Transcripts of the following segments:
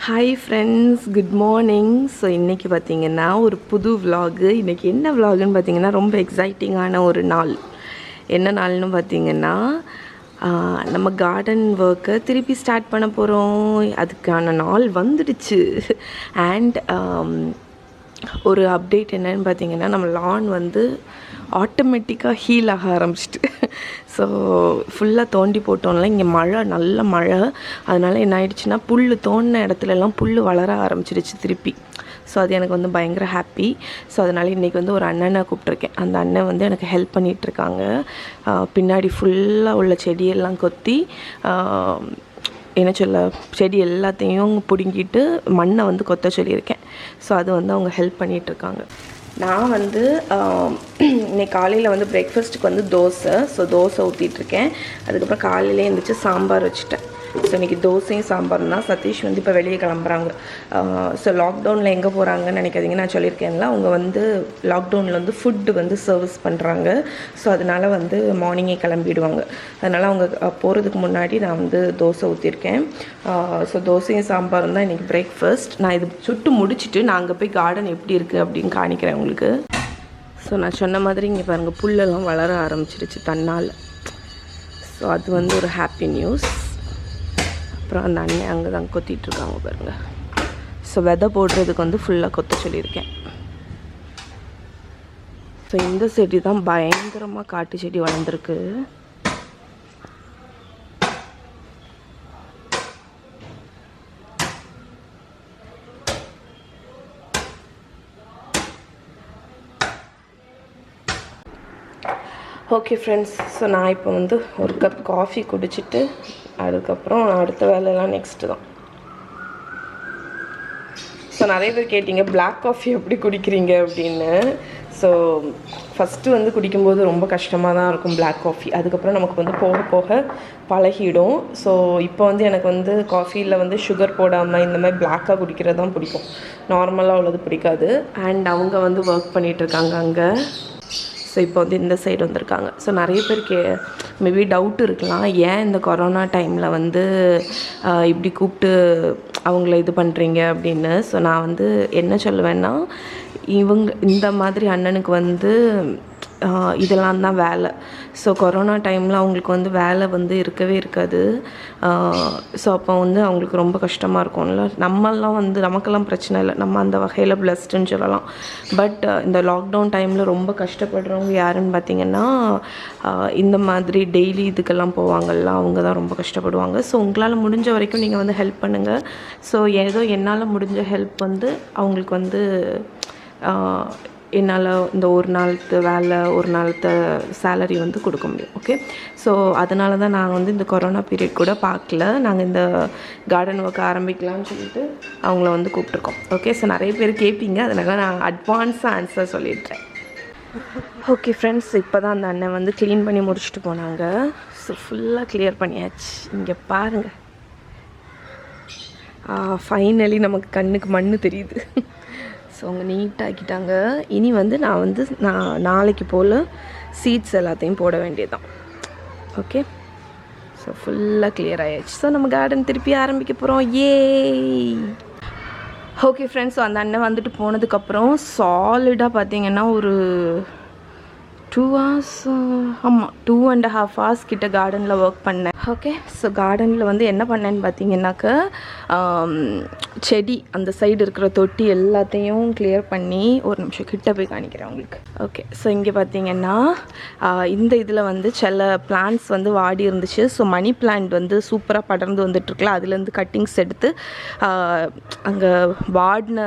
Hi friends, good morning. So இன்றைக்கி பார்த்திங்கன்னா ஒரு புது விலாகு. இன்றைக்கி என்ன விலாகுன்னு பார்த்திங்கன்னா ரொம்ப எக்ஸைட்டிங்கான ஒரு நாள். என்ன நாள்னு பார்த்திங்கன்னா நம்ம கார்டன் ஒர்க்கை திருப்பி ஸ்டார்ட் பண்ண போகிறோம். அதுக்கான நாள் வந்துடுச்சு. அண்ட் ஒரு அப்டேட் என்னன்னு பார்த்திங்கன்னா, நம்ம லான் வந்து ஆட்டோமேட்டிக்காக ஹீல் ஆக ஆரம்பிச்சிட்டு. ஸோ ஃபுல்லாக தோண்டி போட்டோம்ல, இங்கே மழை, நல்ல மழை. அதனால் என்ன ஆயிடுச்சுன்னா, புல் தோண்டின இடத்துலலாம் புல் வளர ஆரம்பிச்சிடுச்சு திருப்பி. ஸோ அது எனக்கு வந்து பயங்கர ஹாப்பி. ஸோ அதனால் இன்றைக்கி வந்து ஒரு அண்ணனை கூப்பிட்ருக்கேன். அந்த அண்ணன் வந்து எனக்கு ஹெல்ப் பண்ணிகிட்ருக்காங்க. பின்னாடி ஃபுல்லாக உள்ள செடியெல்லாம் கொத்தி என்ன சொல்ல, செடி எல்லாத்தையும் பிடுங்கிட்டு மண்ணை வந்து கொத்த சொல்லியிருக்கேன். ஸோ அது வந்து அவங்க ஹெல்ப் பண்ணிகிட்ருக்காங்க. நான் வந்து இன்னைக்கு காலையில் வந்து பிரேக்ஃபாஸ்ட்டுக்கு வந்து தோசை. ஸோ தோசை ஊற்றிட்டுருக்கேன். அதுக்கப்புறம் காலையிலே எழுந்திரிச்சு சாம்பார் வச்சுட்டேன். ஸோ இன்றைக்கி தோசையும் சாம்பார் தான். சதீஷ் வந்து இப்போ வெளியே கிளம்புறாங்க. ஸோ லாக்டவுனில் எங்கே போகிறாங்கன்னு நினைக்காதீங்க. நான் சொல்லியிருக்கேன்ல, அவங்க வந்து லாக்டவுனில் வந்து ஃபுட்டு வந்து சர்வீஸ் பண்ணுறாங்க. ஸோ அதனால் வந்து மார்னிங்கே கிளம்பிடுவாங்க. அதனால் அவங்க போகிறதுக்கு முன்னாடி நான் வந்து தோசை ஊற்றிருக்கேன். ஸோ தோசையும் சாம்பாரும் தான் இன்றைக்கி பிரேக்ஃபாஸ்ட். நான் இது சுட்டு முடிச்சுட்டு நான் அங்கே போய் கார்டன் எப்படி இருக்குது அப்படின்னு காணிக்கிறேன் உங்களுக்கு. ஸோ நான் சொன்ன மாதிரி இங்கே பாருங்கள், புல்லெல்லாம் வளர ஆரம்பிச்சிருச்சு தன்னால். ஸோ அது வந்து ஒரு ஹாப்பி நியூஸ். அப்புறம் அந்த அண்ணன் அங்கே தான் கொத்திட்டுருக்காங்க பாருங்கள். ஸோ விதை போடுறதுக்கு வந்து ஃபுல்லாக கொத்த சொல்லியிருக்கேன். ஸோ இந்த செடி தான் பயங்கரமாக காட்டு செடி வளர்ந்துருக்கு. ஓகே ஃப்ரெண்ட்ஸ், ஸோ நான் இப்போ வந்து ஒரு கப் காஃபி குடிச்சிட்டு அதுக்கப்புறம் அடுத்த வேலையெல்லாம் நெக்ஸ்ட்டு தான். ஸோ நிறைய பேர் கேட்டிங்க பிளாக் காஃபி எப்படி குடிக்கிறீங்க அப்படின்னு. ஸோ ஃபஸ்ட்டு வந்து குடிக்கும்போது ரொம்ப கஷ்டமாக தான் இருக்கும் பிளாக் காஃபி. அதுக்கப்புறம் நமக்கு வந்து போக போக பழகிடும். ஸோ இப்போ வந்து எனக்கு வந்து காஃபியில் வந்து சுகர் போடாமல் இந்த மாதிரி பிளாக்காக குடிக்கிறது தான் பிடிக்கும். நார்மலாக உள்ளது பிடிக்காது. அண்ட் அவங்க வந்து ஒர்க் பண்ணிகிட்ருக்காங்க அங்கே. ஸோ இப்போ வந்து இந்த சைடு வந்திருக்காங்க. ஸோ நிறைய பேருக்கு மேபி டவுட் இருக்கலாம், ஏன் இந்த கொரோனா டைமில் வந்து இப்படி கூப்பிட்டு அவங்கள இது பண்ணுறீங்க அப்படின்னு. ஸோ நான் வந்து என்ன சொல்லுவேன்னா, இந்த மாதிரி அண்ணனுக்கு வந்து இதெல்லாம் தான் வேலை. ஸோ கொரோனா டைமில் அவங்களுக்கு வந்து வேலை வந்து இருக்கவே இருக்காது. ஸோ அப்போ வந்து அவங்களுக்கு ரொம்ப கஷ்டமாக இருக்கும்ல. நம்மெல்லாம் வந்து நமக்கெல்லாம் பிரச்சனை இல்லை, நம்ம அந்த வகையில் பிளஸ்டுன்னு சொல்லலாம். பட் இந்த லாக்டவுன் டைமில் ரொம்ப கஷ்டப்படுறவங்க யாருன்னு பார்த்திங்கன்னா, இந்த மாதிரி டெய்லி இதுக்கெல்லாம் போவாங்கள்ல, அவங்க தான் ரொம்ப கஷ்டப்படுவாங்க. ஸோ உங்களால் முடிஞ்ச வரைக்கும் நீங்கள் வந்து ஹெல்ப் பண்ணுங்கள். ஸோ ஏதோ என்னால் முடிஞ்ச ஹெல்ப் வந்து அவங்களுக்கு வந்து என்னால் இந்த ஒரு நாளுக்கு வேலை, ஒரு நாளுக்கு சேலரி வந்து கொடுக்க முடியும். ஓகே, ஸோ அதனால தான் நாங்கள் வந்து இந்த கொரோனா பீரியட் கூட பார்க்கல. நாங்கள் இந்த கார்டன் ஒர்க் ஆரம்பிக்கலாம்னு சொல்லிட்டு அவங்கள வந்து கூப்பிட்ருக்கோம். ஓகே, ஸோ நிறைய பேர் கேட்பீங்க, அதனால் நான் அட்வான்ஸாக ஆன்சர் சொல்லிடுறேன். ஓகே ஃப்ரெண்ட்ஸ், இப்போ தான் அந்த அண்ணன் வந்து க்ளீன் பண்ணி முடிச்சுட்டு போனாங்க. ஸோ ஃபுல்லாக கிளியர் பண்ணியாச்சு. இங்கே பாருங்கள், ஃபைனலி நமக்கு கண்ணுக்கு மண் தெரியுது. ஸோ அவங்க நீட்டாக்கிட்டாங்க. இனி வந்து நான் நாளைக்கு போல் சீட்ஸ் எல்லாத்தையும் போட வேண்டியதுதான். ஓகே, ஸோ ஃபுல்லாக கிளியர் ஆகிடுச்சு. ஸோ நம்ம கார்டன் திருப்பி ஆரம்பிக்க போகிறோம். ஓகே ஃப்ரெண்ட்ஸ், ஸோ அந்த அண்ணன் வந்துட்டு போனதுக்கப்புறம் சாலிடாக பார்த்தீங்கன்னா ஒரு 2 hours, ஆமாம் 2.5 hours கிட்ட கார்டனில் ஒர்க் பண்ணேன். ஓகே, ஸோ கார்டனில் வந்து என்ன பண்ணேன்னு பார்த்தீங்கன்னாக்க, செடி அந்த சைடு இருக்கிற தொட்டி எல்லாத்தையும் கிளியர் பண்ணி, ஒரு நிமிஷம் கிட்ட போய் காணிக்கிறேன் உங்களுக்கு. ஓகே, ஸோ இங்கே பார்த்தீங்கன்னா இந்த இதில் வந்து சில பிளான்ட்ஸ் வந்து வாடி இருந்துச்சு. ஸோ மணி பிளான்ட் வந்து சூப்பராக படர்ந்து வந்துட்டுருக்குல, அதுலேருந்து கட்டிங்ஸ் எடுத்து அங்கே வாடின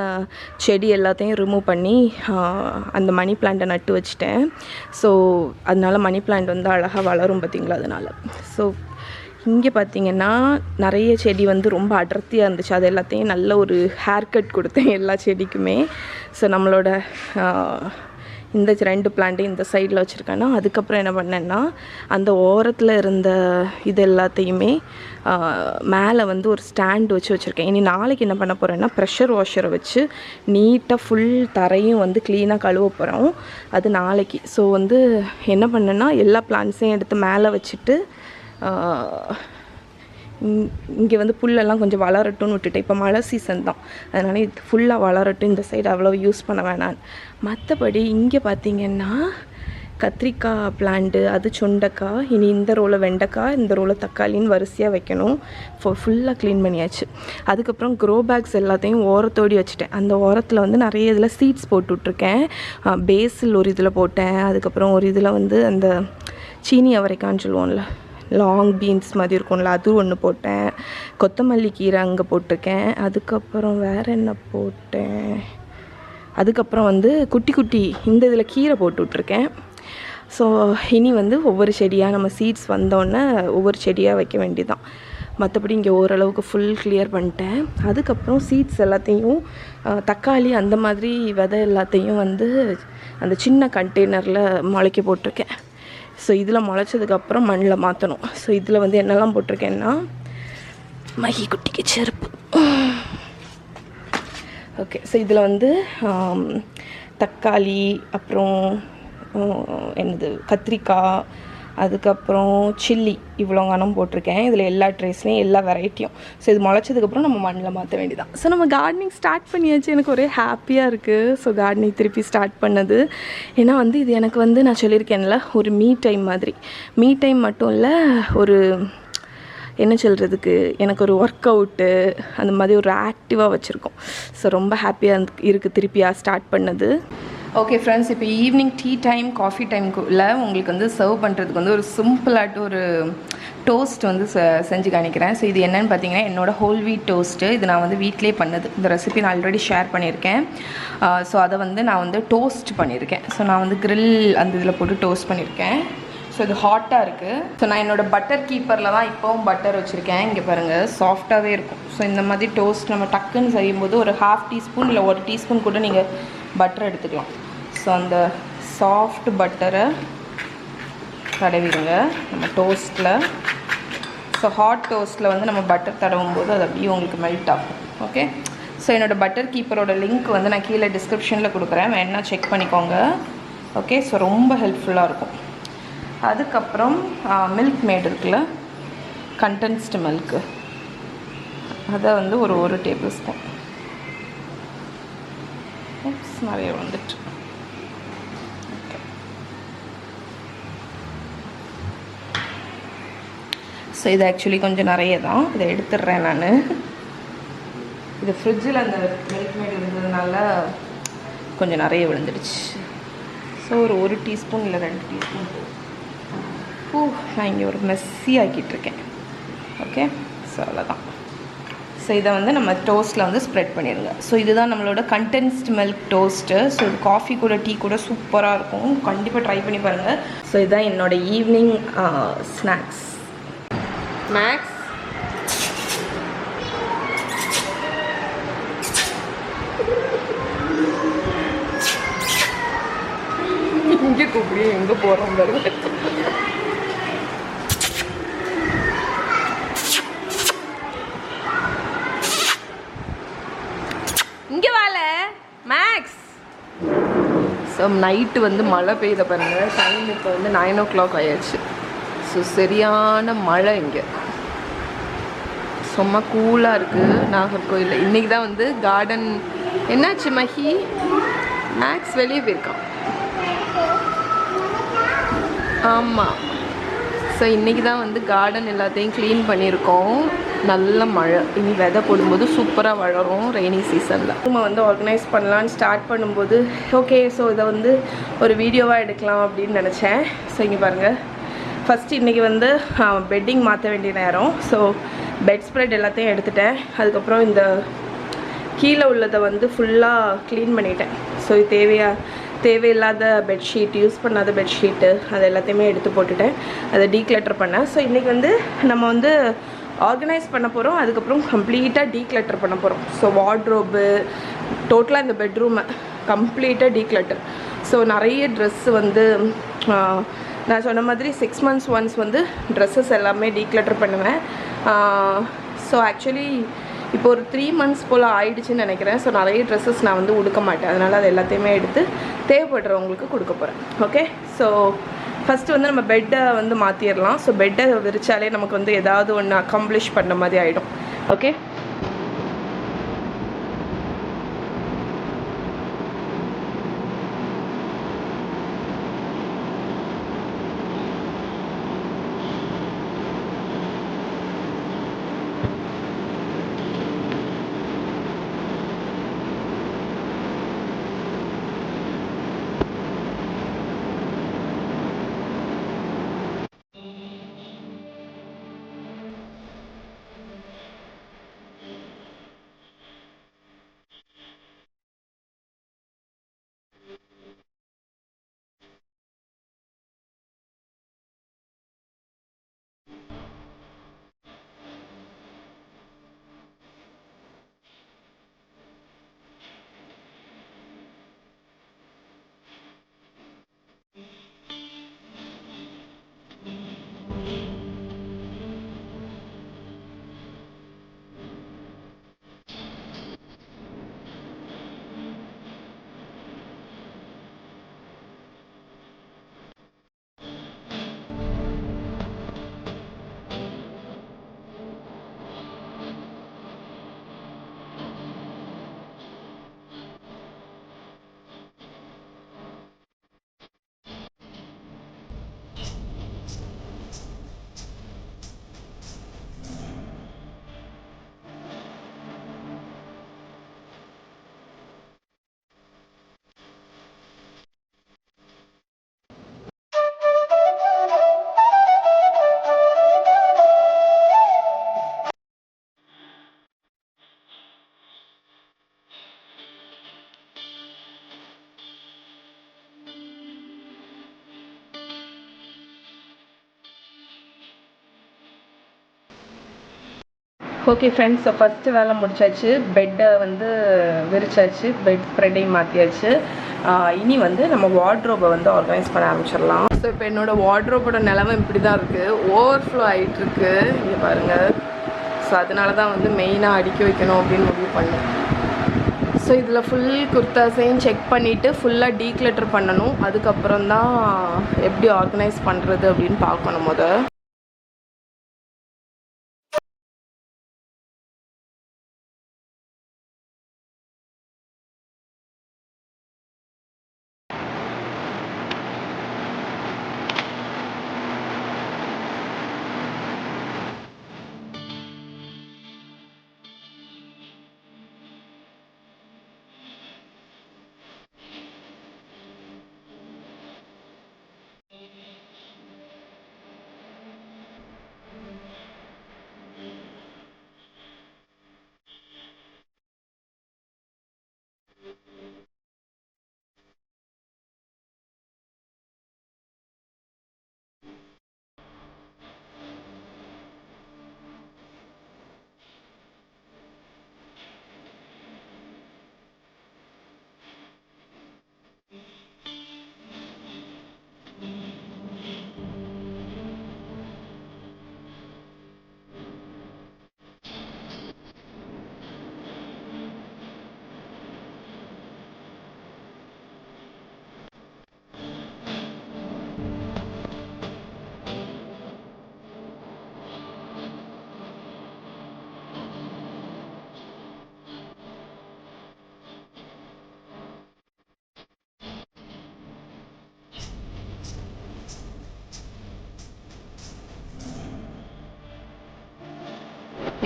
செடி எல்லாத்தையும் ரிமூவ் பண்ணி அந்த மணி பிளான்ட்டை நட்டு வச்சுட்டேன். ஸோ அதனால் மணி பிளான்ட் வந்து அழகாக வளரும் பார்த்திங்களா. அதனால் ஸோ இங்கே பார்த்திங்கன்னா நிறைய செடி வந்து ரொம்ப அடர்த்தியாக இருந்துச்சு. அது எல்லாத்தையும் நல்ல ஒரு ஹேர் கட் கொடுத்தேன் எல்லா செடிக்குமே. ஸோ நம்மளோட இந்த 2 பிளான்ட்டையும் இந்த சைடில் வச்சுருக்கேன்னா, அதுக்கப்புறம் என்ன பண்ணேன்னா, அந்த ஓரத்தில் இருந்த இது எல்லாத்தையுமே மேலே வந்து ஒரு ஸ்டாண்ட் வச்சுருக்கேன். இனி நாளைக்கு என்ன பண்ண போகிறேன்னா, ப்ரெஷர் வாஷரை வச்சு நீட்டாக ஃபுல் தரையும் வந்து க்ளீனாக கழுவ போகிறோம். அது நாளைக்கு. ஸோ வந்து என்ன பண்ணேன்னா, எல்லா பிளான்ட்ஸையும் எடுத்து மேலே வச்சுட்டு இங்கே வந்து புல்லெல்லாம் கொஞ்சம் வளரட்டும்னு விட்டுட்டேன். இப்போ மழை சீசன் தான், அதனால் இது ஃபுல்லாக வளரட்டும், இந்த சைடு அவ்வளோ யூஸ் பண்ண வேணாம். மற்றபடி இங்கே பார்த்திங்கன்னா கத்திரிக்காய் பிளான்ட்டு, அது சுண்டைக்காய், இனி இந்த ரோவில் வெண்டைக்காய், இந்த ரோவில் தக்காளின்னு வரிசையாக வைக்கணும். ஃபுல்லாக க்ளீன் பண்ணியாச்சு. அதுக்கப்புறம் க்ரோ பேக்ஸ் எல்லாத்தையும் ஓரத்தோடி வச்சுட்டேன். அந்த ஓரத்தில் வந்து நிறைய இதில் சீட்ஸ் போட்டு விட்ருக்கேன். பேஸில் ஒரு இதில் போட்டேன். அதுக்கப்புறம் ஒரு இதில் வந்து அந்த சீனி அவரைக்கான்னு சொல்லுவோம்ல, லாங் பீன்ஸ் மாதிரி இருக்கும்ல, அது ஒன்று போட்டேன். கொத்தமல்லி கீரை அங்கே போட்டிருக்கேன். அதுக்கப்புறம் வேறு என்ன போட்டேன், அதுக்கப்புறம் வந்து குட்டி குட்டி இந்த இதில் கீரை போட்டு விட்ருக்கேன். ஸோ இனி வந்து ஒவ்வொரு செடியாக நம்ம சீட்ஸ் வந்தோடனே ஒவ்வொரு செடியாக வைக்க வேண்டியதான். மற்றபடி இங்கே ஓரளவுக்கு ஃபுல் கிளியர் பண்ணிட்டேன். அதுக்கப்புறம் சீட்ஸ் எல்லாத்தையும் தக்காளி அந்த மாதிரி விதை எல்லாத்தையும் வந்து அந்த சின்ன கண்டெய்னரில் முளைக்க போட்டிருக்கேன். ஸோ இதில் முளைச்சதுக்கப்புறம் மண்ணில் மாற்றணும். ஸோ இதில் வந்து என்னெல்லாம் போட்டிருக்கேன்னா, மகி குட்டிக்கு செருப்பு. ஓகே, ஸோ இதில் வந்து தக்காளி, அப்புறம் என்னது கத்திரிக்காய், அதுக்கப்புறம் சில்லி, இவ்வளோ கனம் போட்டிருக்கேன். இதில் எல்லா ட்ரேஸ்லேயும் எல்லா வெரைட்டியும். ஸோ இது முளைச்சதுக்கப்புறம் நம்ம மண்ணில் மாற்ற வேண்டியதான். ஸோ நம்ம கார்டனிங் ஸ்டார்ட் பண்ணியாச்சு. எனக்கு ஒரே ஹாப்பியாக இருக்குது. ஸோ கார்டனிங் திருப்பி ஸ்டார்ட் பண்ணது. ஏன்னா வந்து இது எனக்கு வந்து நான் சொல்லியிருக்கேன்ல, ஒரு மீ டைம் மாதிரி. மீ டைம் மட்டும் இல்லை, ஒரு என்ன சொல்கிறதுக்கு, எனக்கு ஒரு ஒர்க் அவுட்டு அந்த மாதிரி ஒரு ஆக்டிவாக வச்சுருக்கோம். ஸோ ரொம்ப ஹாப்பியாக இருக்குது திருப்பியாக ஸ்டார்ட் பண்ணது. ஓகே ஃப்ரெண்ட்ஸ், இப்போ ஈவினிங் டீ டைம், காஃபி டைமுக்குள்ள உங்களுக்கு வந்து சர்வ் பண்ணுறதுக்கு வந்து ஒரு சிம்பிளாகிட்டு ஒரு டோஸ்ட் வந்து செஞ்சு காணிக்கிறேன். ஸோ இது என்னென்னு பார்த்தீங்கன்னா, என்னோடய ஹோல் வீட் டோஸ்ட்டு. இது நான் வந்து வீட்டிலே பண்ணது. இந்த ரெசிபி நான் ஆல்ரெடி ஷேர் பண்ணியிருக்கேன். ஸோ அதை வந்து நான் வந்து டோஸ்ட் பண்ணியிருக்கேன். ஸோ நான் வந்து கிரில் அந்த இதில் போட்டு டோஸ்ட் பண்ணியிருக்கேன். ஸோ இது ஹாட்டாக இருக்குது. ஸோ நான் என்னோடய பட்டர் கீப்பரில் தான் இப்போவும் பட்டர் வச்சுருக்கேன். இங்கே பாருங்கள், சாஃப்டாகவே இருக்கும். ஸோ இந்த மாதிரி டோஸ்ட் நம்ம டக்குன்னு செய்யும்போது ஒரு 1/2 டீஸ்பூன் இல்லை 1 டீஸ்பூன் கூட நீங்கள் பட்டர் எடுத்துக்கலாம். ஸோ அந்த சாஃப்ட் பட்டரை தடவிடுங்க நம்ம டோஸ்ட்டில். ஸோ ஹாட் டோஸ்ட்டில் வந்து நம்ம பட்டர் தடவும் போது அது அப்படியே உங்களுக்கு மெல்ட் ஆகும். ஓகே, ஸோ என்னோடய பட்டர் கீப்பரோட லிங்க் வந்து நான் கீழே டிஸ்கிரிப்ஷனில் கொடுக்குறேன், வேணா செக் பண்ணிக்கோங்க. ஓகே, ஸோ ரொம்ப ஹெல்ப்ஃபுல்லாக இருக்கும். அதுக்கப்புறம் மில்க் மேட் இருக்குல்ல, கண்டென்ஸ்டு மில்க்கு, அதை வந்து ஒரு டேபிள் ஸ்பூன். நிறைய வந்துட்டு. ஓகே, ஸோ இது ஆக்சுவலி கொஞ்சம் நிறைய தான், இதை எடுத்துடுறேன் நான். இது ஃப்ரிட்ஜில் அந்த மில்க் மேட் இருந்ததுனால கொஞ்சம் நிறைய விழுந்துடுச்சு. ஸோ ஒரு டீஸ்பூன் இல்லை 2 டீஸ்பூன். நான் இங்கே ஒரு மெஸ்ஸி ஆக்கிட்டுருக்கேன். ஓகே, ஸோ அவ்வளோதான். ஸோ இதை வந்து நம்ம டோஸ்ட்டில் வந்து ஸ்ப்ரெட் பண்ணிடுங்க. ஸோ இதுதான் நம்மளோட கண்டென்ஸ்டு மில்க் டோஸ்ட்டு. ஸோ இது காஃபி கூட டீ கூட சூப்பராக இருக்கும். கண்டிப்பாக ட்ரை பண்ணி பாருங்கள். ஸோ இதுதான் என்னோடய ஈவினிங் ஸ்நாக்ஸ். மேக்ஸ் இங்கே கூப்பிடு, எங்கே போகிறோம் பாருங்க. இங்கே வாழ மேக்ஸ். ஸோ நைட்டு வந்து மழை பெய்த பாருங்கள். டைம் இப்போ வந்து 9 o'clock ஆயிடுச்சு. ஸோ சரியான மழை இங்கே, சும்மா கூலாக இருக்குது நாகர்கோயிலில். இன்றைக்கி தான் வந்து கார்டன். என்னாச்சு மஹி? மேக்ஸ் வெளியே போயிருக்கான். ஆமாம், ஸோ இன்றைக்கி தான் வந்து கார்டன் எல்லாத்தையும் க்ளீன் பண்ணியிருக்கோம். நல்ல மழை, இனி விதை போடும்போது சூப்பராக வளரும் ரெய்னி சீசனில். நம்ம வந்து ஆர்கனைஸ் பண்ணலான்னு ஸ்டார்ட் பண்ணும்போது ஓகே, ஸோ இதை வந்து ஒரு வீடியோவாக எடுக்கலாம் அப்படின்னு நினச்சேன். ஸோ இங்கே பாருங்கள், ஃபஸ்ட்டு இன்றைக்கி வந்து பெட்டிங் மாற்ற வேண்டிய நேரம். ஸோ பெட் ஸ்ப்ரெட் எல்லாத்தையும் எடுத்துட்டேன். அதுக்கப்புறம் இந்த கீழே உள்ளதை வந்து ஃபுல்லாக க்ளீன் பண்ணிட்டேன். ஸோ இது தேவையில்லாத பெட்ஷீட், யூஸ் பண்ணாத பெட்ஷீட்டு, அது எல்லாத்தையுமே எடுத்து போட்டுட்டேன். அதை டீக்ளட்டர் பண்ணேன். ஸோ இன்றைக்கி வந்து நம்ம வந்து ஆர்கனைஸ் பண்ண போகிறோம். அதுக்கப்புறம் கம்ப்ளீட்டாக டீக்ளட்டர் பண்ண போகிறோம். ஸோ வார்ட்ரோபு, டோட்டலாக இந்த பெட்ரூமை கம்ப்ளீட்டாக டீக்ளட்டர். ஸோ நிறைய ட்ரெஸ்ஸு வந்து நான் சொன்ன மாதிரி 6 months ஒன்ஸ் வந்து ட்ரெஸ்ஸஸ் எல்லாமே டீக்ளட்டர் பண்ணுவேன். ஸோ ஆக்சுவலி இப்போ ஒரு 3 months போல் ஆயிடுச்சுன்னு நினைக்கிறேன். ஸோ நிறைய ட்ரெஸ்ஸஸ் நான் வந்து உடுக்க மாட்டேன். அதனால் அது எல்லாத்தையுமே எடுத்து தேவைப்படுறவங்களுக்கு கொடுக்க போகிறேன். ஓகே, ஸோ ஃபஸ்ட்டு வந்து நம்ம பெட்டை வந்து மாற்றிடலாம். ஸோ பெட்டை விரிச்சாலே நமக்கு வந்து ஏதாவது ஒன்று அக்கம்ப்ளிஷ் பண்ண மாதிரி ஆகிடும். Okay, okay friends, so first வேலை முடிச்சாச்சு. பெட்டை வந்து விரிச்சாச்சு, பெட் ஸ்ப்ரெட்டையும் மாற்றியாச்சு. இனி வந்து நம்ம வார்ட்ரோபை வந்து ஆர்கனைஸ் பண்ண ஆரம்பிச்சிடலாம். ஸோ இப்போ என்னோடய வார்ட்ரோபோட நிலமை இப்படி தான் இருக்குது, ஓவர்ஃப்ளோ ஆகிட்டுருக்கு. இங்கே பாருங்கள். ஸோ அதனால தான் வந்து மெயினாக அடுக்கி வைக்கணும் அப்படின்னு முடிவு பண்ணேன். ஸோ இதில் ஃபுல் குர்தாஸையும் செக் பண்ணிவிட்டு ஃபுல்லாக டீக்ளட்டர் பண்ணணும். அதுக்கப்புறம் தான் எப்படி ஆர்கனைஸ் பண்ணுறது அப்படின்னு பார்க்கணும்.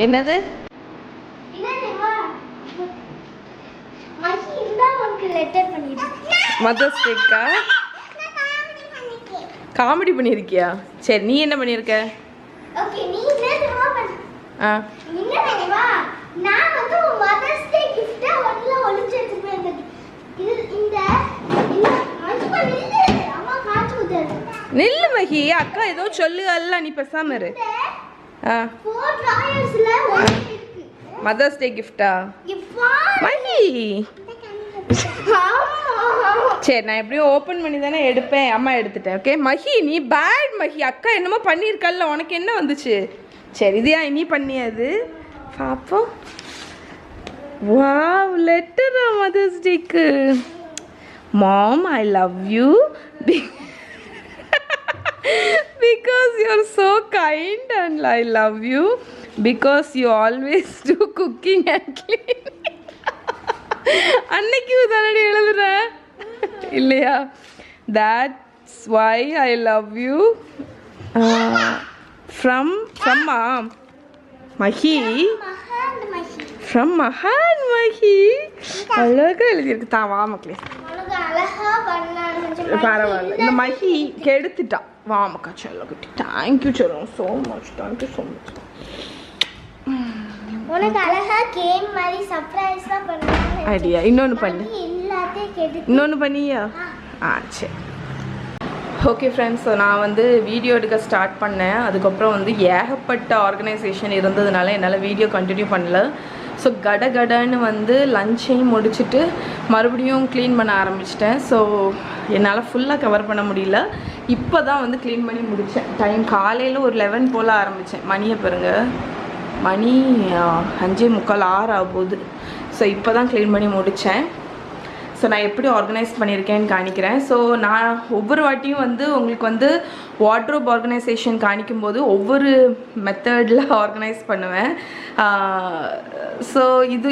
என்னது மதர்ஸ் டேக்கா காமெடி பண்ணியிருக்கியா? சரி, நீ என்ன பண்ணியிருக்க? நில்லு மகி, அக்கா ஏதோ சொல்லுகல்ல, நீ பேசாம இரு. மதர்ஸ் டே கிஃப்டா மகி? சரி, நான் எப்படியும் ஓப்பன் பண்ணி தானே எடுப்பேன். அம்மா எடுத்துட்டேன். ஓகே மகி, நீ பேட் மகி. அக்கா என்னமோ பண்ணியிருக்கல்ல, உனக்கு என்ன வந்துச்சு? சரி, இதையா நீ பண்ணியாது பாப்போம். வாவ், லெட்டரா மதர்ஸ் டேக்கு. Mom, I love you. because you're so kind and I love you because you always do cooking and cleaning. அன்னைக்கு தானடி எழுதுற இல்லையா? That's why I love you. From Mahi. From Mahan Mahi. அழகா எழுதியிருக்கு. தான் வா மக்களே. பரவாயில்ல. இந்த மஹி கெடுத்துட்டா. வா மக்கா செல்ல குட்டி. தேங்க்யூ செல்லம். So much. Thank you so much. உனக்கு அழகா கேம் மாதிரி சர்ப்ரைஸ்லாம் பண்ணாங்க. ஐடியா. இன்னொன்று பண்ணு. எல்லாத்தையும் கெடுத்து. இன்னொன்று பண்ணியா? சரி. ஓகே ஃப்ரெண்ட்ஸ், ஸோ நான் வந்து வீடியோ எடுக்க ஸ்டார்ட் பண்ணேன். அதுக்கப்புறம் வந்து ஏகப்பட்ட ஆர்கனைசேஷன் இருந்ததுனால என்னால் வீடியோ கண்டினியூ பண்ணல. ஸோ கடன்னு வந்து லஞ்சையும் முடிச்சுட்டு மறுபடியும் க்ளீன் பண்ண ஆரம்பிச்சிட்டேன். ஸோ என்னால் ஃபுல்லாக கவர் பண்ண முடியல. இப்போ தான் வந்து க்ளீன் பண்ணி முடித்தேன். டைம் காலையில் ஒரு 11 போல் ஆரம்பித்தேன். மணியை பாருங்க, மணி 5:45 6 ஆக போகுது. ஸோ இப்போ தான் க்ளீன் பண்ணி முடித்தேன். ஸோ நான் எப்படி ஆர்கனைஸ் பண்ணியிருக்கேன்னு காணிக்கிறேன். ஸோ நான் ஒவ்வொரு வாட்டியும் வந்து உங்களுக்கு வந்து வார்ட்ரோப் ஆர்கனைசேஷன் காணிக்கும்போது ஒவ்வொரு மெத்தடில் ஆர்கனைஸ் பண்ணுவேன். ஸோ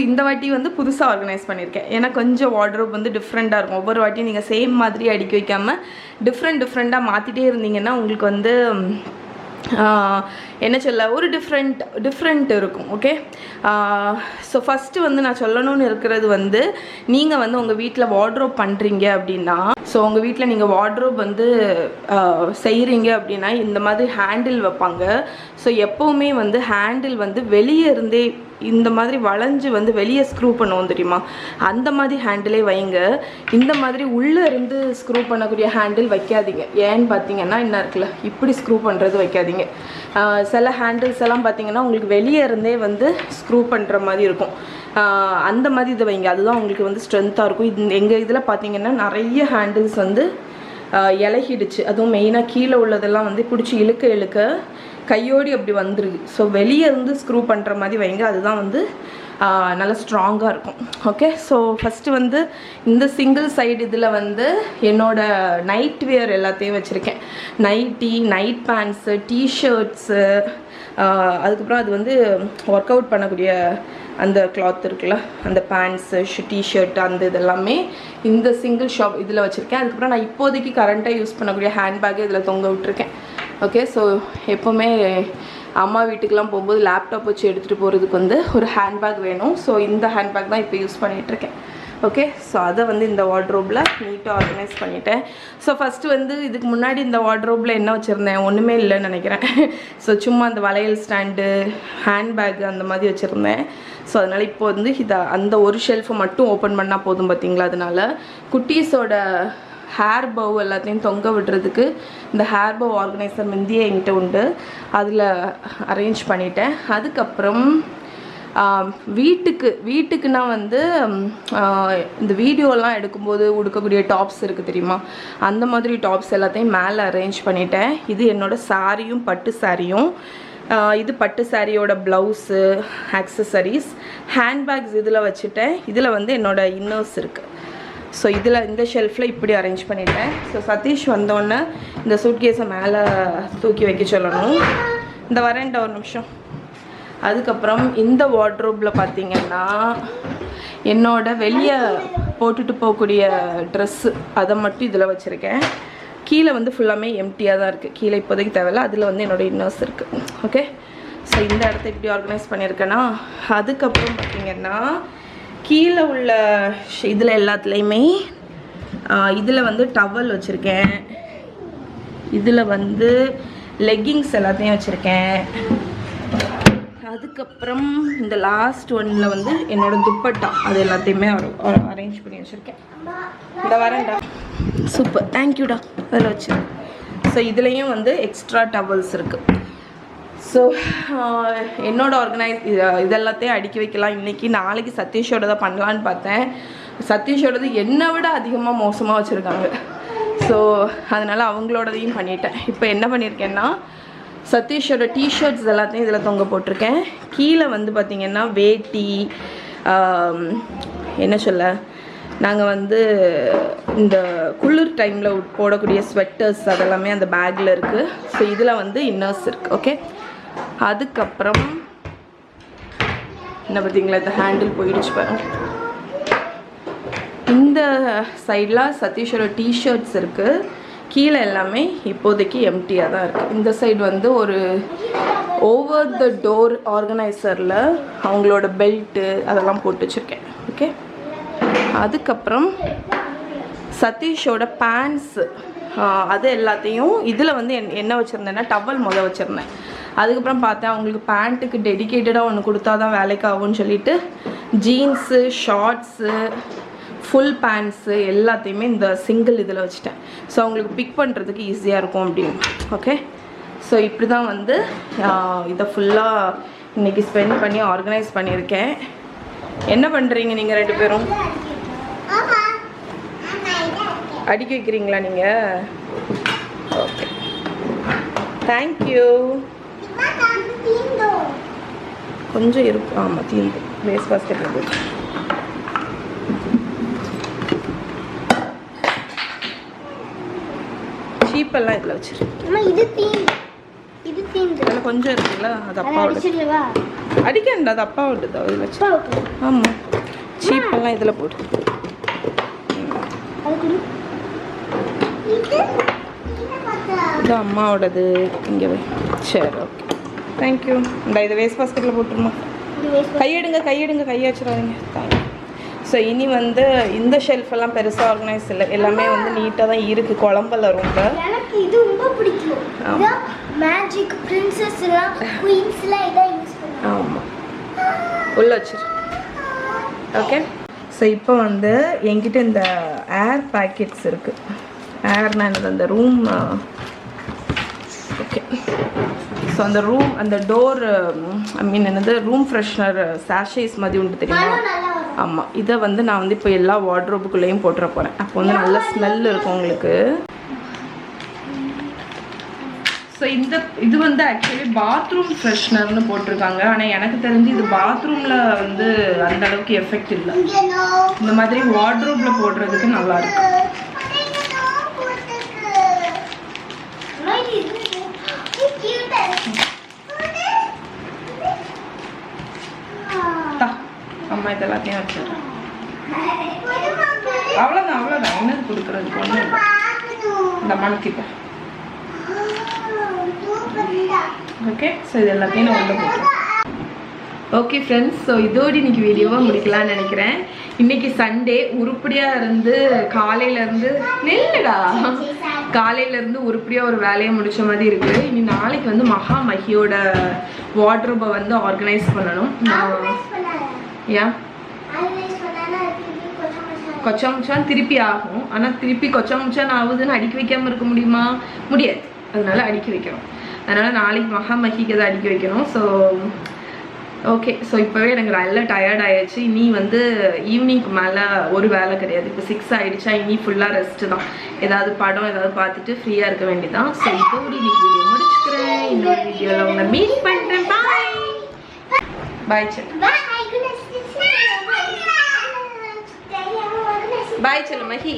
இந்த வாட்டி வந்து புதுசாக ஆர்கனைஸ் பண்ணியிருக்கேன். ஏன்னா கொஞ்சம் வார்ட்ரோப் வந்து டிஃப்ரெண்ட்டாக இருக்கும். ஒவ்வொரு வாட்டியும் நீங்கள் சேம் மாதிரி அடுக்கி வைக்காமல் டிஃப்ரெண்ட்டாக மாற்றிட்டே இருந்தீங்கன்னா உங்களுக்கு வந்து என்ன சொல்ல ஒரு டிஃப்ரெண்ட் இருக்கும். ஓகே, ஸோ ஃபஸ்ட்டு வந்து நான் சொல்லணும்னு இருக்கிறது வந்து நீங்கள் வந்து உங்கள் வீட்டில் வார்ட்ரோப் பண்ணுறீங்க அப்படின்னா, ஸோ உங்கள் வீட்டில் நீங்கள் வார்ட்ரோப் வந்து செய்கிறீங்க அப்படின்னா இந்த மாதிரி ஹேண்டில் வைப்பாங்க. ஸோ எப்போவுமே வந்து ஹேண்டில் வந்து வெளியே இருந்தே இந்த மாதிரி வளைஞ்சு வந்து வெளியே ஸ்க்ரூ பண்ணுவோம் தெரியுமா, அந்த மாதிரி ஹேண்டிலே வைங்க. இந்த மாதிரி உள்ளே இருந்து ஸ்க்ரூ பண்ணக்கூடிய ஹேண்டில் வைக்காதீங்க. ஏன்னு பார்த்தீங்கன்னா என்ன இருக்குல்ல, இப்படி ஸ்க்ரூ பண்ணுறது வைக்காதீங்க. சில ஹேண்டில்ஸ் எல்லாம் பார்த்தீங்கன்னா உங்களுக்கு வெளியே இருந்தே வந்து ஸ்க்ரூ பண்ணுற மாதிரி இருக்கும். அந்த மாதிரி இதை வைங்க, அதுதான் உங்களுக்கு வந்து ஸ்ட்ரென்த்தாக இருக்கும். எங்கள் இதில் பார்த்தீங்கன்னா நிறைய ஹேண்டில்ஸ் வந்து இலகிடுச்சு. அதுவும் மெயினாக கீழே உள்ளதெல்லாம் வந்து பிடிச்சி இழுக்க கையோடி அப்படி வந்துருது. ஸோ வெளியே இருந்து ஸ்க்ரூ பண்ணுற மாதிரி வைங்க, அதுதான் வந்து நல்லா ஸ்ட்ராங்காக இருக்கும். ஓகே, ஸோ ஃபஸ்ட்டு வந்து இந்த சிங்கிள் சைடு இதில் வந்து என்னோடய நைட் வியர் எல்லாத்தையும் வச்சுருக்கேன். நைட்டி, நைட் பேண்ட்ஸு, டிஷர்ட்ஸு, அதுக்கப்புறம் அது வந்து ஒர்க் அவுட் பண்ணக்கூடிய அந்த கிளாத் இருக்குல்ல, அந்த பேண்ட்ஸு, டிஷர்ட், அந்த இதெல்லாமே இந்த சிங்கிள் ஷாப் இதில் வச்சுருக்கேன். அதுக்கப்புறம் நான் இப்போதைக்கு கரண்ட்டாக யூஸ் பண்ணக்கூடிய ஹேண்ட்பேக்கு இதில் தொங்க விட்டுருக்கேன். ஓகே, ஸோ எப்போவுமே அம்மா வீட்டுக்கெலாம் போகும்போது லேப்டாப் வச்சு எடுத்துகிட்டு போகிறதுக்கு வந்து ஒரு ஹேண்ட்பேக் வேணும். ஸோ இந்த ஹேண்ட்பேக் தான் இப்போ யூஸ் பண்ணிகிட்ருக்கேன். ஓகே, ஸோ அதை வந்து இந்த வார்ட்ரோப்பில் நீட்டாக ஆர்கனைஸ் பண்ணிட்டேன். ஸோ ஃபஸ்ட்டு வந்து இதுக்கு முன்னாடி இந்த வார்ட்ரோப்பில் என்ன வச்சுருந்தேன், ஒன்றுமே இல்லைன்னு நினைக்கிறேன். ஸோ சும்மா அந்த வளையல் ஸ்டாண்டு, ஹேண்ட்பேக் அந்த மாதிரி வச்சுருந்தேன். ஸோ அதனால் இப்போ வந்து அந்த ஒரு ஷெல்ஃபை மட்டும் ஓப்பன் பண்ணால் போதும் பார்த்தீங்களா. அதனால் குட்டீஸோட ஹேர் பவ் எல்லாத்தையும் தொங்க விடுறதுக்கு இந்த ஹேர் பவ் ஆர்கனைசர் முந்தியே என்கிட்ட உண்டு, அதில் அரேஞ்ச் பண்ணிட்டேன். அதுக்கப்புறம் வீட்டுக்குன்னா வந்து இந்த வீடியோலாம் எடுக்கும்போது உடுக்கக்கூடிய டாப்ஸ் இருக்குது தெரியுமா, அந்த மாதிரி டாப்ஸ் எல்லாத்தையும் மேலே அரேஞ்ச் பண்ணிட்டேன். இது என்னோடய சாரியும், பட்டு சாரியும். இது பட்டு சாரியோட ப்ளவுஸு, ஆக்சசரிஸ், ஹேண்ட்பேக்ஸ் இதில் வச்சுட்டேன். இதில் வந்து என்னோடய இன்னர்ஸ் இருக்குது. ஸோ இதில் இந்த ஷெல்ஃபில் இப்படி அரேஞ்ச் பண்ணிட்டேன். ஸோ சதீஷ் வந்தோடனே இந்த சூட்கேஸை மேலே தூக்கி வைக்க சொல்லணும். இந்த வரேன்டா ஒரு நிமிஷம். அதுக்கப்புறம் இந்த வார்ட்ரோப்பில் பார்த்திங்கன்னா என்னோட வெளியே போட்டுட்டு போகக்கூடிய ட்ரெஸ்ஸு அதை மட்டும் இதில் வச்சுருக்கேன். கீழே வந்து ஃபுல்லாமே எம்டியாக தான் இருக்குது. கீழே இப்போதைக்கு தேவையில்ல. அதில் வந்து என்னோடய இன்னர்ஸ் இருக்குது. ஓகே, ஸோ இந்த இடத்த இப்படி ஆர்கனைஸ் பண்ணியிருக்கேன்னா. அதுக்கப்புறம் பார்த்திங்கன்னா கீழே உள்ள இதில் எல்லாத்துலேயுமே இதில் வந்து டவல் வச்சுருக்கேன். இதில் வந்து லெக்கிங்ஸ் எல்லாத்தையும் வச்சுருக்கேன். அதுக்கப்புறம் இந்த லாஸ்ட் ஒன்னில் வந்து என்னோடய துப்பட்டா அது எல்லாத்தையுமே அரேஞ்ச் பண்ணி வச்சுருக்கேன். இந்த வரேன்டா, சூப்பர், தேங்க்யூடா. அதில் வச்சு ஸோ இதுலேயும் வந்து எக்ஸ்ட்ரா டவல்ஸ் இருக்குது. ஸோ என்னோட இதெல்லாத்தையும் அடுக்கி வைக்கலாம் இன்றைக்கி. நாளைக்கு சதீஷோட தான் பண்ணலான்னு பார்த்தேன். சதீஷோடது என்னை விட அதிகமாக மோசமாக வச்சுருக்காங்க. ஸோ அதனால் அவங்களோடதையும் பண்ணிட்டேன். இப்போ என்ன பண்ணியிருக்கேன்னா சதீஷோட டிஷர்ட்ஸ் எல்லாத்தையும் இதில் தொங்க போட்டிருக்கேன். கீழே வந்து பார்த்திங்கன்னா வேட்டி, என்ன சொல்ல, நாங்கள் வந்து இந்த குளிர் டைமில் போடக்கூடிய ஸ்வெட்டர்ஸ் அதெல்லாமே அந்த பேக்கில் இருக்குது. ஸோ இதில் வந்து இன்னர்ஸ் இருக்குது. ஓகே, அதுக்கப்புறம் என்ன பார்த்தீங்களா, இந்த ஹேண்டில் போயிடுச்சு பாருங்க. இந்த சைடில் சதீஷோட டிஷர்ட்ஸ் இருக்குது. கீழே எல்லாமே இப்போதைக்கு எம்டியாக தான் இருக்குது. இந்த சைடு வந்து ஒரு ஓவர் த டோர் ஆர்கனைசரில் அவங்களோட பெல்ட்டு அதெல்லாம் போட்டு வச்சுருக்கேன். ஓகே, அதுக்கப்புறம் சதீஷோட பேண்ட்ஸு அது எல்லாத்தையும் இதில் வந்து என்ன வச்சுருந்தேன்னா டவல் வச்சுருந்தேன். அதுக்கப்புறம் பார்த்தேன் அவங்களுக்கு பேண்ட்டுக்கு டெடிக்கேட்டடாக ஒன்று கொடுத்தா தான் வேலைக்கு ஆகும்னு சொல்லிட்டு ஜீன்ஸு, ஷார்ட்ஸு, ஃபுல் பேண்ட்ஸு எல்லாத்தையுமே இந்த சிங்கிள் இதில் வச்சுட்டேன். ஸோ அவங்களுக்கு பிக் பண்ணுறதுக்கு ஈஸியாக இருக்கும் அப்படின்னு. ஓகே, ஸோ இப்படி தான் வந்து இதை ஃபுல்லாக இன்றைக்கி ஸ்பெண்ட் பண்ணி ஆர்கனைஸ் பண்ணியிருக்கேன். என்ன பண்ணுறீங்க நீங்கள் 2 பேரும்? அடுக்கி வைக்கிறீங்களா நீங்கள்? Okay, thank you. கொஞ்சம் இருக்கும். ஆமாம், தீந்து வேஸ்ட் பாஸ்கெட்டில் போட்டு. சீப்பெல்லாம் இதில் வச்சிரு. அதில் கொஞ்சம் இருக்குங்களா, அது அப்பாவோட. அடிக்கண்டா, அது அப்பாவோடது. அதில் வச்சு. ஆமாம், சீப்பெல்லாம் இதில் போட்டு. இது அம்மாவோடது. இங்கே வை. சரி, ஓகே, தேங்க்யூ. இந்த இதை வேஸ்ட் பாஸ்கெட்டில் போட்டுருமா. கையெடுங்க, கையை வச்சுடாதீங்க. தேங்க்யூ. ஸோ இனி வந்து இந்த ஷெல்ஃபெல்லாம் பெருசாக ஆர்கனைஸ் இல்லை, எல்லாமே வந்து நீட்டாக தான் இருக்குது. குழம்புல ரொம்ப எனக்கு இது ரொம்ப பிடிக்கும். மேஜிக் பிரின்சஸ்லாம் குயின்ஸ்லாம் இதை யூஸ் பண்ணுவாங்க. ஆமாம், உள்ள வச்சிரு. ஓகே, ஸோ இப்போ வந்து என்கிட்ட இந்த ஏர் பேக்கெட்ஸ் இருக்குது. ஏர்னா என்னது, அந்த ரூம். ஓகே, ஸோ அந்த ரூம், அந்த டோர், ஐ மீன் என்னது, ரூம் ஃப்ரெஷ்னர் சாஷேஸ் மாதிரி உண்டு தெரியுமா? ஆமாம், இதை வந்து நான் வந்து இப்போ எல்லா வார்ட்ரோபுக்குள்ளேயும் போட்டுற போகிறேன். அப்போ வந்து நல்ல ஸ்மெல் இருக்கும் உங்களுக்கு. ஸோ இது வந்து ஆக்சுவலி பாத்ரூம் ஃப்ரெஷ்னர்னு போட்டிருக்காங்க. ஆனால் எனக்கு தெரிஞ்சு இது பாத்ரூமில் வந்து அந்த அளவுக்கு எஃபெக்ட் இல்லை. இந்த மாதிரி வார்ட்ரோப்பில் போடுறதுக்கு நல்லா இருக்கு. அம்மா இதெல்லாத்தையும் வச்சிடுறேன். அவ்வளோதான் என்னது கொடுக்குறதுக்கு ஒன்று இந்த மணக்கிட்ட. ஓகே, ஸோ இது எல்லாத்தையும் நான் உள்ள போட்டுறேன். ஓகே ஃப்ரெண்ட்ஸ், ஸோ இதோடு இன்றைக்கி வீடியோவை முடிக்கலான்னு நினைக்கிறேன். இன்றைக்கி சண்டே உருப்படியாக இருந்து காலையிலேருந்து உருப்படியாக ஒரு வேலையை முடித்த மாதிரி இருக்குது. இனி நாளைக்கு வந்து மகியோட வார்ட்ரோபை வந்து ஆர்கனைஸ் பண்ணணும். ஏன் கொச்சாமுச்சான் திருப்பி ஆகும். ஆனால் திருப்பி கொச்சாமுச்சான் ஆகுதுன்னு அடுக்கி வைக்காமல் இருக்க முடியுமா? முடியாது. அதனால அடுக்கி வைக்கணும். அதனால் நாளைக்கு மகிக்கு அதை அடுக்கி வைக்கணும். ஸோ ஓகே, ஸோ இப்போவே எனக்கு நல்லா டயர்ட் ஆயிடுச்சு. இனி வந்து ஈவினிங்க்கு மேலே ஒரு வேலை கிடையாது. இப்போ 6 ஆகிடுச்சா, இனி ஃபுல்லாக ரெஸ்ட்டு தான். ஏதாவது படம் ஏதாவது பார்த்துட்டு ஃப்ரீயாக இருக்க வேண்டியதான். ஸோ இதோடு இன்னைக்கு வீடியோ முடிச்சுக்கிறேன். இன்னொரு வீடியோவில் உங்களை மீட் பண்ணுறேன். பாய் பாய் செல்லு. பாய் செல்லு மகி.